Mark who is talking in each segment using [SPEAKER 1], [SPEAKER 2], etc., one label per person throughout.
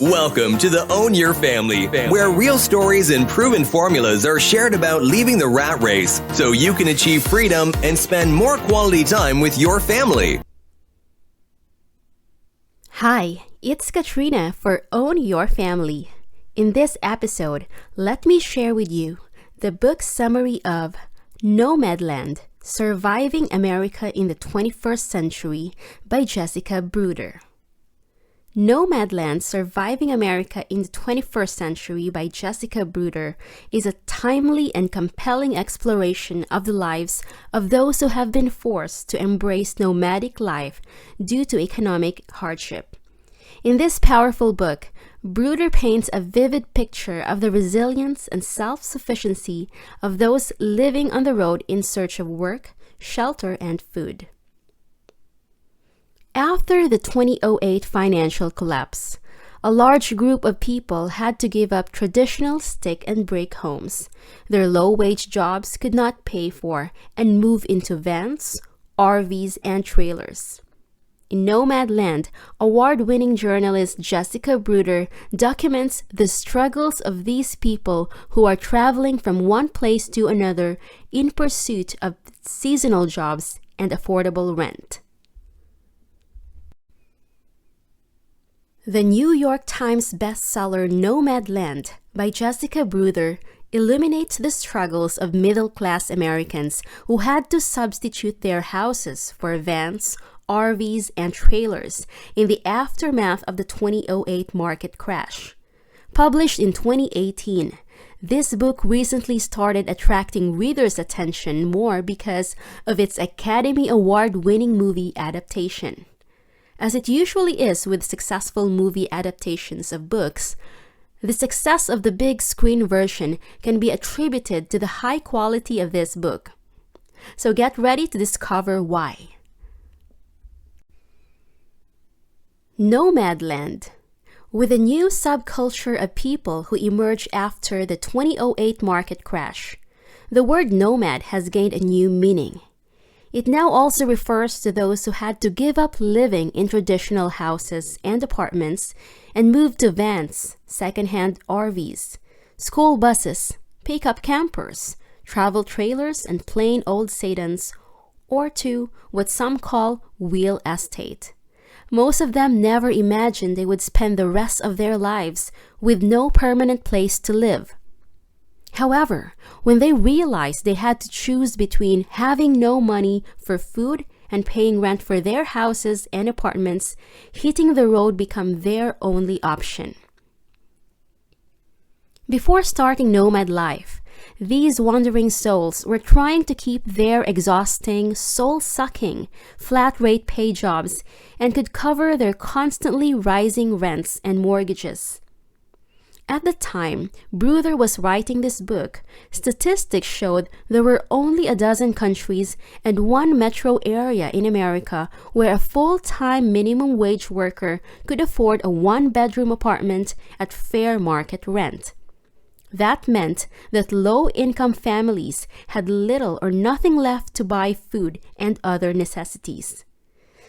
[SPEAKER 1] Welcome to the Own Your Family, where real stories and proven formulas are shared about leaving the rat race so you can achieve freedom and spend more quality time with your family.
[SPEAKER 2] Hi, it's Katrina for Own Your Family. In this episode, let me share with you the book summary of Nomadland, Surviving America in the 21st Century by Jessica Bruder. Nomadland, Surviving America in the 21st Century by Jessica Bruder is a timely and compelling exploration of the lives of those who have been forced to embrace nomadic life due to economic hardship. In this powerful book, Bruder paints a vivid picture of the resilience and self-sufficiency of those living on the road in search of work, shelter, and food. After the 2008 financial collapse, a large group of people had to give up traditional stick-and-brick homes their low-wage jobs could not pay for and move into vans, RVs, and trailers. In Nomadland, award-winning journalist Jessica Bruder documents the struggles of these people who are traveling from one place to another in pursuit of seasonal jobs and affordable rent. The New York Times bestseller Nomadland by Jessica Bruder illuminates the struggles of middle-class Americans who had to substitute their houses for vans, RVs, and trailers in the aftermath of the 2008 market crash. Published in 2018, this book recently started attracting readers' attention more because of its Academy Award-winning movie adaptation. As it usually is with successful movie adaptations of books, the success of the big screen version can be attributed to the high quality of this book. So get ready to discover why. Nomadland. With a new subculture of people who emerged after the 2008 market crash, the word nomad has gained a new meaning. It now also refers to those who had to give up living in traditional houses and apartments and move to vans, second-hand RVs, school buses, pickup campers, travel trailers, and plain old sedans, or to what some call real estate. Most of them never imagined they would spend the rest of their lives with no permanent place to live. However, when they realized they had to choose between having no money for food and paying rent for their houses and apartments, hitting the road became their only option. Before starting nomad life, these wandering souls were trying to keep their exhausting, soul-sucking, flat-rate pay jobs and could cover their constantly rising rents and mortgages. At the time Bruder was writing this book, statistics showed there were only a dozen countries and one metro area in America where a full-time minimum wage worker could afford a one-bedroom apartment at fair market rent. That meant that low-income families had little or nothing left to buy food and other necessities.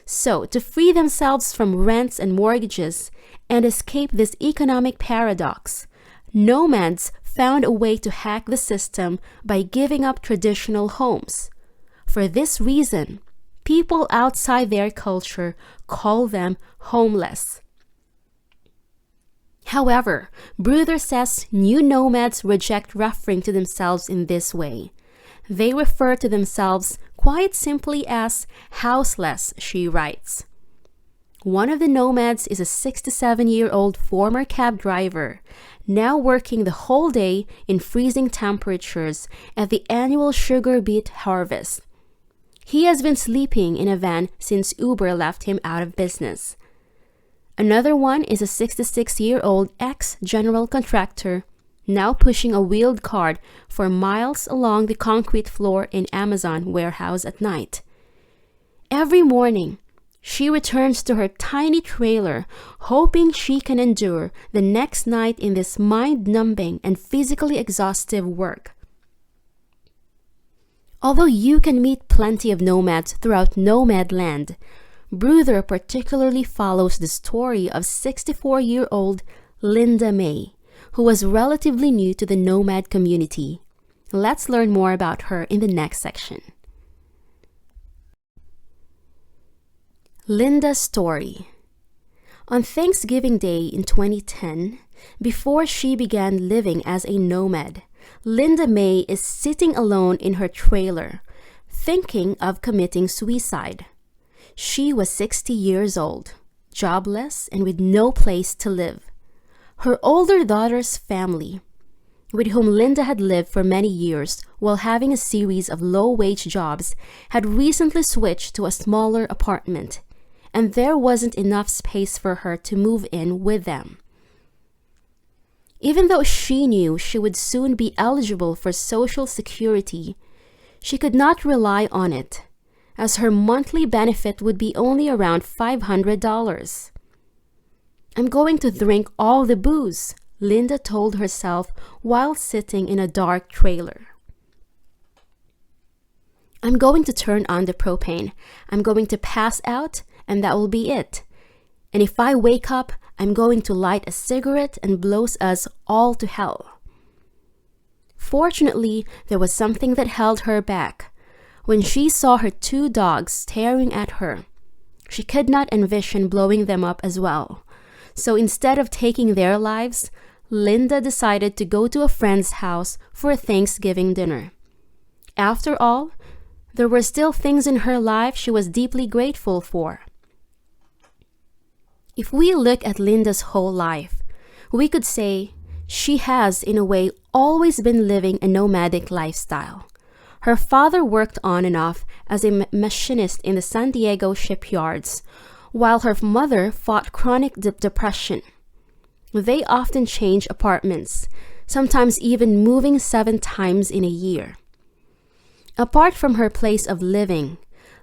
[SPEAKER 2] So, to free themselves from rents and mortgages and escape this economic paradox, nomads found a way to hack the system by giving up traditional homes. For this reason, people outside their culture call them homeless. However, Bruder says new nomads reject referring to themselves in this way. They refer to themselves quite simply as houseless, she writes. One of the nomads is a 67-year-old former cab driver, now working the whole day in freezing temperatures at the annual sugar beet harvest. He has been sleeping in a van since Uber left him out of business. Another one is a 66-year-old ex-general contractor, now pushing a wheeled cart for miles along the concrete floor in Amazon warehouse at night. Every morning, she returns to her tiny trailer, hoping she can endure the next night in this mind-numbing and physically exhaustive work. Although you can meet plenty of nomads throughout Nomadland, Bruder particularly follows the story of 64-year-old Linda May, who was relatively new to the nomad community. Let's learn more about her in the next section. Linda's story. On Thanksgiving Day in 2010, before she began living as a nomad, Linda May is sitting alone in her trailer, thinking of committing suicide. She was 60 years old, jobless, and with no place to live. Her older daughter's family, with whom Linda had lived for many years while having a series of low-wage jobs, had recently switched to a smaller apartment, and there wasn't enough space for her to move in with them. Even though she knew she would soon be eligible for Social Security, she could not rely on it, as her monthly benefit would be only around $500. "I'm going to drink all the booze," Linda told herself while sitting in a dark trailer. "I'm going to turn on the propane. I'm going to pass out, and that will be it. And if I wake up, I'm going to light a cigarette and blow us all to hell." Fortunately, there was something that held her back. When she saw her 2 dogs staring at her, she could not envision blowing them up as well. So instead of taking their lives, Linda decided to go to a friend's house for a Thanksgiving dinner. After all, there were still things in her life she was deeply grateful for. If we look at Linda's whole life, we could say she has, in a way, always been living a nomadic lifestyle. Her father worked on and off as a machinist in the San Diego shipyards, while her mother fought chronic depression. They often changed apartments, sometimes even moving 7 times in a year. Apart from her place of living,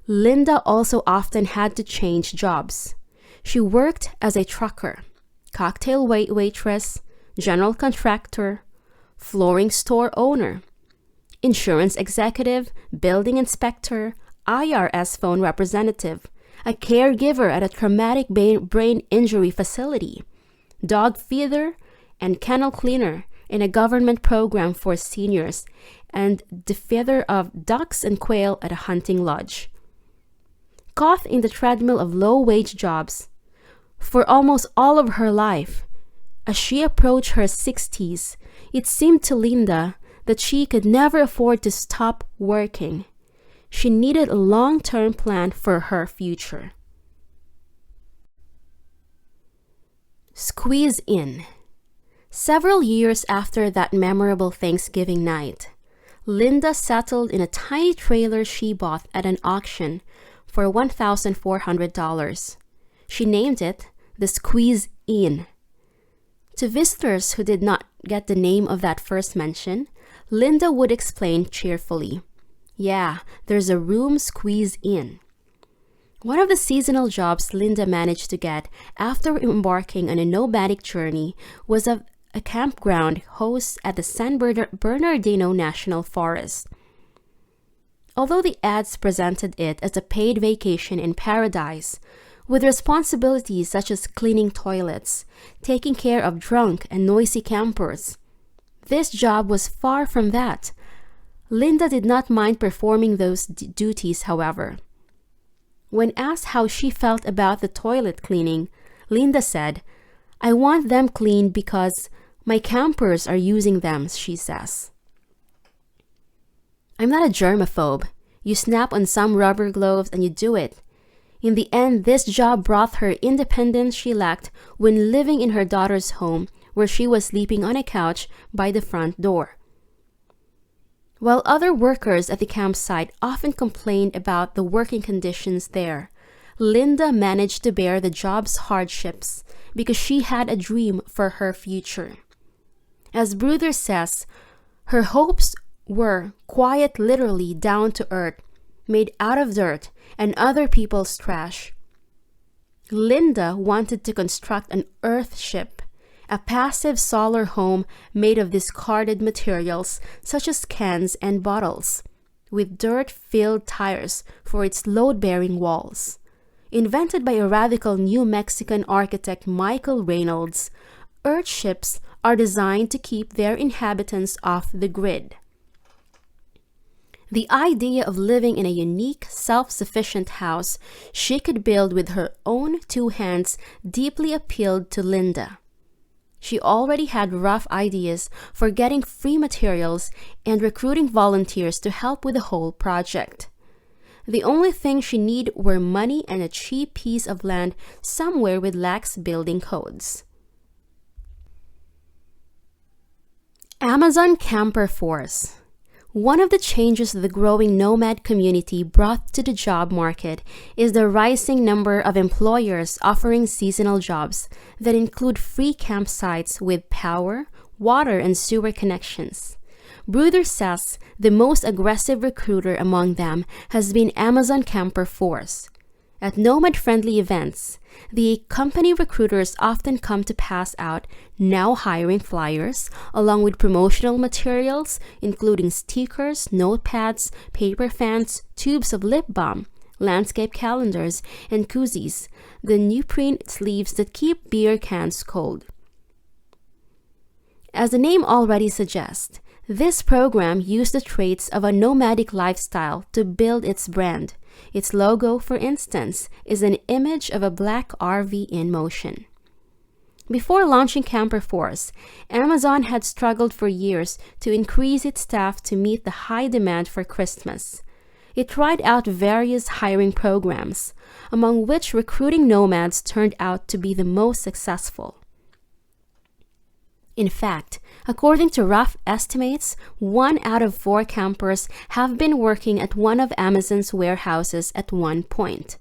[SPEAKER 2] Linda also often had to change jobs. She worked as a trucker, cocktail waitress, general contractor, flooring store owner, insurance executive, building inspector, IRS phone representative, a caregiver at a traumatic brain injury facility, dog feeder, and kennel cleaner in a government program for seniors, and the feeder of ducks and quail at a hunting lodge. Caught in the treadmill of low-wage jobs for almost all of her life, as she approached her 60s, it seemed to Linda that she could never afford to stop working. She needed a long-term plan for her future. Squeeze in. Several years after that memorable Thanksgiving night, Linda settled in a tiny trailer she bought at an auction for $1,400. She named it the Squeeze Inn. To visitors who did not get the name of that first mention, Linda would explain cheerfully, "Yeah, there's a room squeeze in." One of the seasonal jobs Linda managed to get after embarking on a nomadic journey was a campground host at the San Bernardino National Forest. Although the ads presented it as a paid vacation in paradise, with responsibilities such as cleaning toilets, taking care of drunk and noisy campers, this job was far from that. Linda did not mind performing those duties, however. When asked how she felt about the toilet cleaning, Linda said, "I want them cleaned because my campers are using them," she says. "I'm not a germaphobe. You snap on some rubber gloves and you do it." In the end, this job brought her independence she lacked when living in her daughter's home, where she was sleeping on a couch by the front door. While other workers at the campsite often complained about the working conditions there, Linda managed to bear the job's hardships because she had a dream for her future. As Bruder says, her hopes were quiet, literally down to earth, made out of dirt and other people's trash. Linda wanted to construct an earth ship, a passive solar home made of discarded materials such as cans and bottles, with dirt-filled tires for its load-bearing walls. Invented by a radical New Mexican architect Michael Reynolds, Earthships are designed to keep their inhabitants off the grid. The idea of living in a unique, self-sufficient house she could build with her own two hands deeply appealed to Linda. She already had rough ideas for getting free materials and recruiting volunteers to help with the whole project. The only thing she needed were money and a cheap piece of land somewhere with lax building codes. Amazon Camper Force. One of the changes the growing nomad community brought to the job market is the rising number of employers offering seasonal jobs that include free campsites with power, water, and sewer connections. Bruder says the most aggressive recruiter among them has been Amazon Camper Force. At nomad-friendly events, the company recruiters often come to pass out now hiring flyers along with promotional materials including stickers, notepads, paper fans, tubes of lip balm, landscape calendars, and koozies, the neoprene sleeves that keep beer cans cold. As the name already suggests, this program used the traits of a nomadic lifestyle to build its brand. Its logo, for instance, is an image of a black RV in motion. Before launching Camper Force, Amazon had struggled for years to increase its staff to meet the high demand for Christmas. It tried out various hiring programs, among which recruiting nomads turned out to be the most successful. In fact, according to rough estimates, 1 out of 4 campers have been working at one of Amazon's warehouses at one point.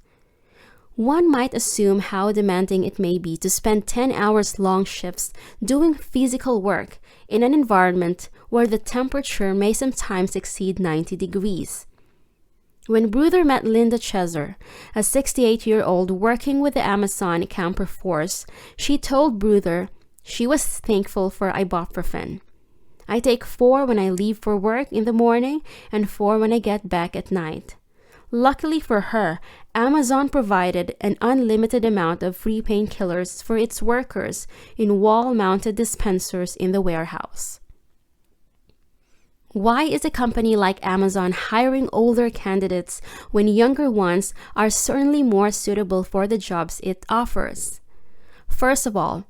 [SPEAKER 2] One might assume how demanding it may be to spend 10-hour-long shifts doing physical work in an environment where the temperature may sometimes exceed 90 degrees. When Bruder met Linda Chesser, a 68-year-old working with the Amazon Camper Force, she told Bruder she was thankful for ibuprofen. I take 4 when I leave for work in the morning and 4 when I get back at night. Luckily for her, Amazon provided an unlimited amount of free painkillers for its workers in wall-mounted dispensers in the warehouse. Why is a company like Amazon hiring older candidates when younger ones are certainly more suitable for the jobs it offers? First of all,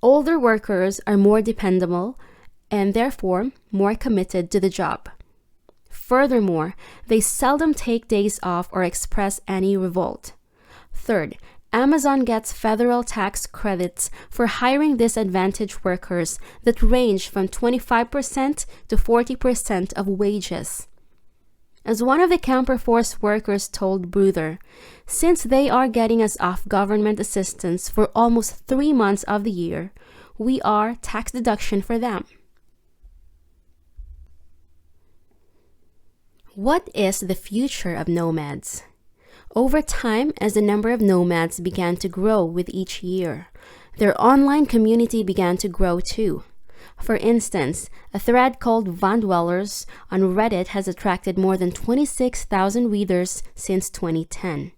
[SPEAKER 2] older workers are more dependable and therefore more committed to the job. Furthermore, they seldom take days off or express any revolt. Third, Amazon gets federal tax credits for hiring disadvantaged workers that range from 25% to 40% of wages. As one of the Camper Force workers told Bruder, since they are getting us off government assistance for almost 3 months of the year, we are tax deduction for them. What is the future of nomads? Over time, as the number of nomads began to grow with each year, their online community began to grow too. For instance, a thread called Van Dwellers on Reddit has attracted more than 26,000 readers since 2010.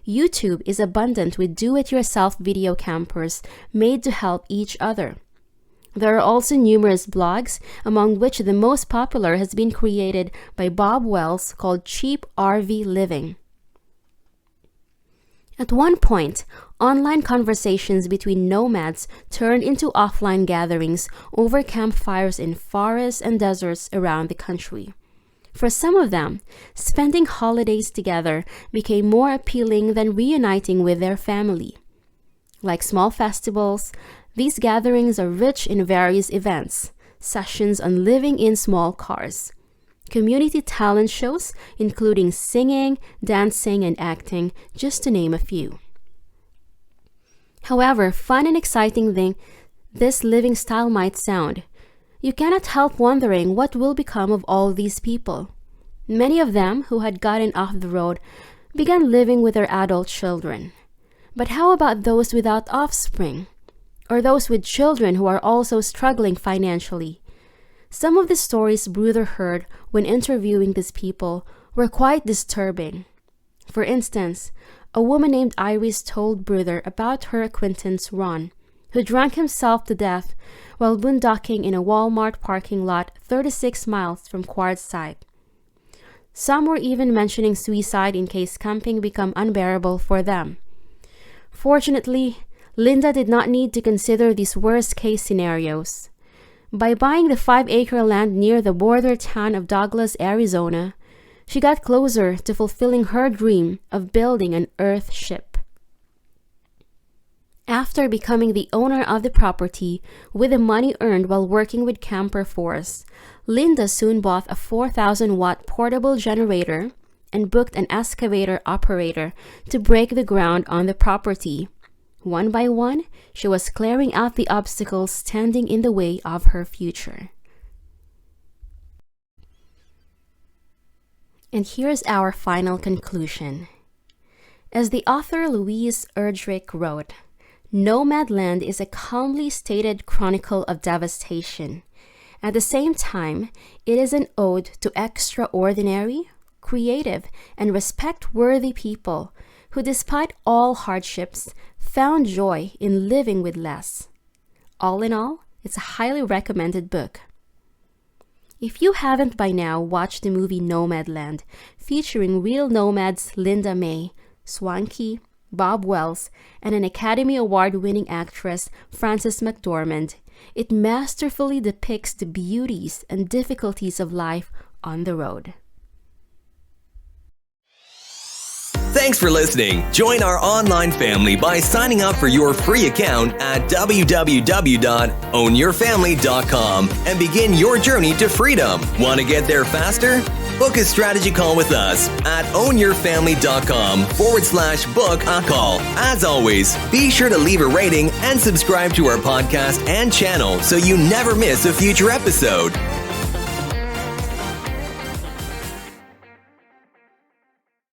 [SPEAKER 2] YouTube is abundant with do-it-yourself video campers made to help each other. There are also numerous blogs, among which the most popular has been created by Bob Wells called Cheap RV Living. At one point, online conversations between nomads turned into offline gatherings over campfires in forests and deserts around the country. For some of them, spending holidays together became more appealing than reuniting with their family. Like small festivals, these gatherings are rich in various events, sessions on living in small cars, community talent shows, including singing, dancing, and acting, just to name a few. However fun and exciting this living style might sound, you cannot help wondering what will become of all these people. Many of them who had gotten off the road began living with their adult children. But how about those without offspring? Or those with children who are also struggling financially? Some of the stories Bruder heard when interviewing these people were quite disturbing. For instance, a woman named Iris told Bruder about her acquaintance Ron, who drank himself to death while boondocking in a Walmart parking lot 36 miles from Quartzsite. Some were even mentioning suicide in case camping became unbearable for them. Fortunately, Linda did not need to consider these worst-case scenarios. By buying the 5-acre land near the border town of Douglas, Arizona, she got closer to fulfilling her dream of building an Earth ship. After becoming the owner of the property with the money earned while working with Camper Force, Linda soon bought a 4,000-watt portable generator and booked an excavator operator to break the ground on the property. One by one, she was clearing out the obstacles standing in the way of her future. And here's our final conclusion. As the author Louise Erdrich wrote, Nomadland is a calmly stated chronicle of devastation. At the same time, it is an ode to extraordinary, creative, and respect-worthy people who, despite all hardships, found joy in living with less. All in all, it's a highly recommended book. If you haven't by now watched the movie Nomadland, featuring real nomads Linda May, Swanky, Bob Wells, and an Academy Award-winning actress, Frances McDormand, it masterfully depicts the beauties and difficulties of life on the road.
[SPEAKER 1] Thanks for listening. Join our online family by signing up for your free account at www.ownyourfamily.com and begin your journey to freedom. Want to get there faster? Book a strategy call with us at ownyourfamily.com/book a call. As always, be sure to leave a rating and subscribe to our podcast and channel so you never miss a future episode.